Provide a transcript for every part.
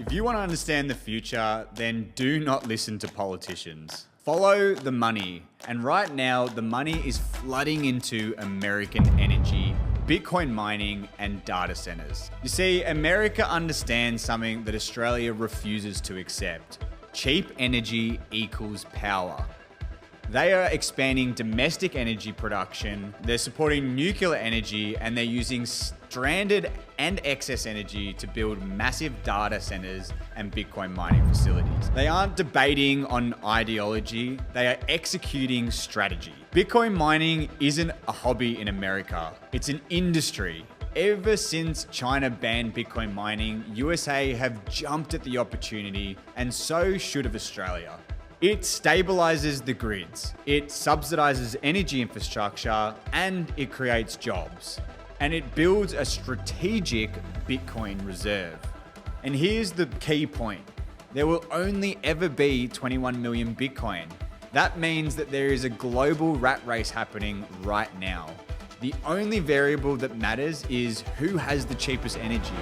If you want to understand the future, then do not listen to politicians. Follow the money. And right now, the money is flooding into American energy, Bitcoin mining, and data centers. You see, America understands something that Australia refuses to accept. Cheap energy equals power. They are expanding domestic energy production, they're supporting nuclear energy, and they're using stranded and excess energy to build massive data centers and Bitcoin mining facilities. They aren't debating on ideology, they are executing strategy. Bitcoin mining isn't a hobby in America, it's an industry. Ever since China banned Bitcoin mining, USA have jumped at the opportunity, and so should have Australia. It stabilizes the grids, it subsidizes energy infrastructure, and it creates jobs. And it builds a strategic Bitcoin reserve. And here's the key point. There will only ever be 21 million Bitcoin. That means that there is a global rat race happening right now. The only variable that matters is who has the cheapest energy.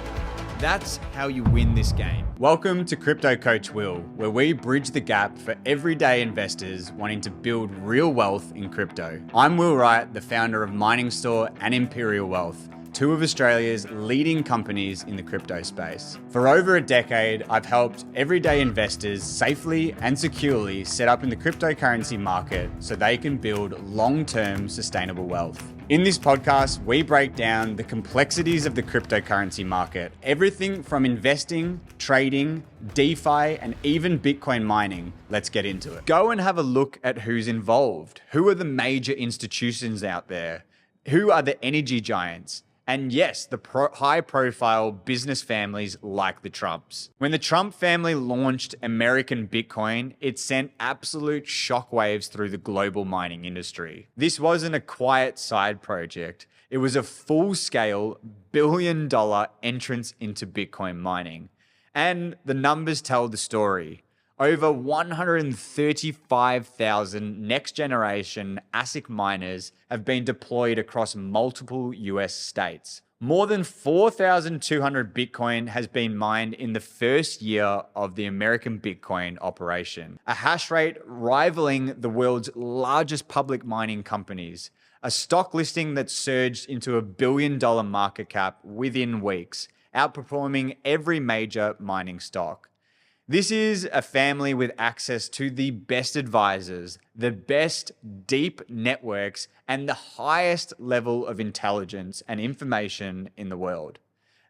That's how you win this game. Welcome to Crypto Coach Will, where we bridge the gap for everyday investors wanting to build real wealth in crypto. I'm Will Wright, the founder of Mining Store and Imperial Wealth, two of Australia's leading companies in the crypto space. For over a decade, I've helped everyday investors safely and securely set up in the cryptocurrency market so they can build long-term sustainable wealth. In this podcast, we break down the complexities of the cryptocurrency market, everything from investing, trading, DeFi, and even Bitcoin mining. Let's get into it. Go and have a look at who's involved. Who are the major institutions out there? Who are the energy giants? And yes, the high-profile business families like the Trumps. When the Trump family launched American Bitcoin, it sent absolute shockwaves through the global mining industry. This wasn't a quiet side project. It was a full-scale billion-dollar entrance into Bitcoin mining. And the numbers tell the story. Over 135,000 next-generation ASIC miners have been deployed across multiple US states. More than 4,200 Bitcoin has been mined in the first year of the American Bitcoin operation, a hash rate rivaling the world's largest public mining companies, a stock listing that surged into a $1 billion market cap within weeks, outperforming every major mining stock. This is a family with access to the best advisors, the best deep networks, and the highest level of intelligence and information in the world.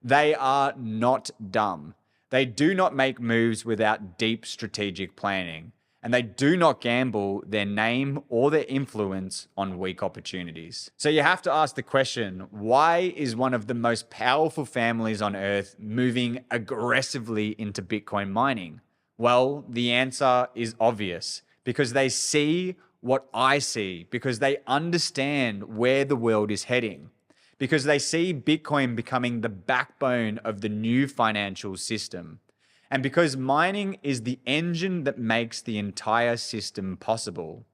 They are not dumb. They do not make moves without deep strategic planning, and they do not gamble their name or their influence on weak opportunities. So you have to ask the question, why is one of the most powerful families on earth moving aggressively into Bitcoin mining? Well, the answer is obvious, because they see what I see, because they understand where the world is heading, because they see Bitcoin becoming the backbone of the new financial system. And because mining is the engine that makes the entire system possible.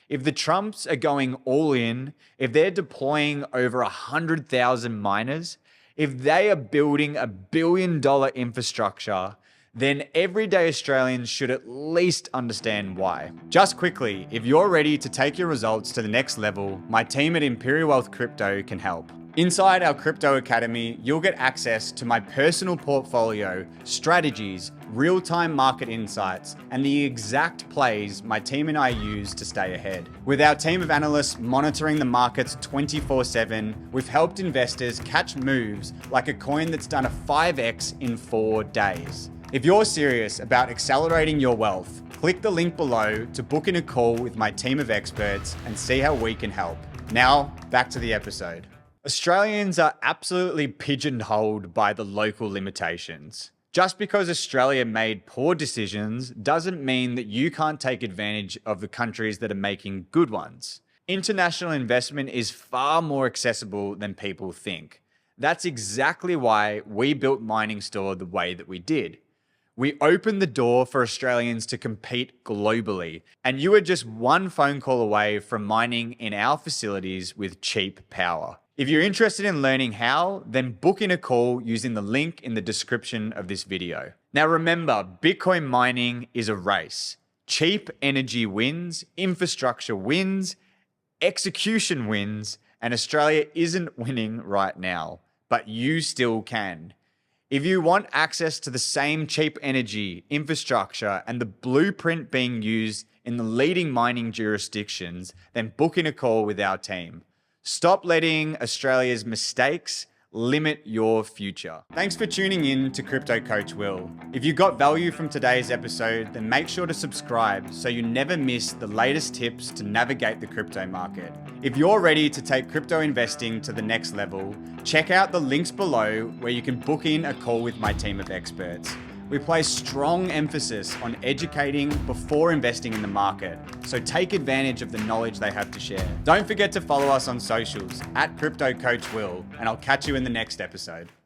If the Trumps are going all in, if they're deploying over 100,000 miners, if they are building $1 billion infrastructure, then everyday Australians should at least understand why. Just quickly, if you're ready to take your results to the next level, my team at Imperial Wealth Crypto can help. Inside our Crypto Academy, you'll get access to my personal portfolio, strategies, real-time market insights, and the exact plays my team and I use to stay ahead. With our team of analysts monitoring the markets 24/7, we've helped investors catch moves like a coin that's done a 5x in 4 days. If you're serious about accelerating your wealth, click the link below to book in a call with my team of experts and see how we can help. Now, back to the episode. Australians are absolutely pigeonholed by the local limitations. Just because Australia made poor decisions doesn't mean that you can't take advantage of the countries that are making good ones. International investment is far more accessible than people think. That's exactly why we built Mining Store the way that we did. We opened the door for Australians to compete globally, and you are just one phone call away from mining in our facilities with cheap power. If you're interested in learning how, then book in a call using the link in the description of this video. Now remember, Bitcoin mining is a race. Cheap energy wins, infrastructure wins, execution wins, and Australia isn't winning right now, but you still can. If you want access to the same cheap energy, infrastructure, and the blueprint being used in the leading mining jurisdictions, then book in a call with our team. Stop letting Australia's mistakes limit your future. Thanks for tuning in to Crypto Coach Will. If you got value from today's episode, then make sure to subscribe so you never miss the latest tips to navigate the crypto market. If you're ready to take crypto investing to the next level, check out the links below where you can book in a call with my team of experts. We place strong emphasis on educating before investing in the market, so take advantage of the knowledge they have to share. Don't forget to follow us on socials @CryptoCoachWill, and I'll catch you in the next episode.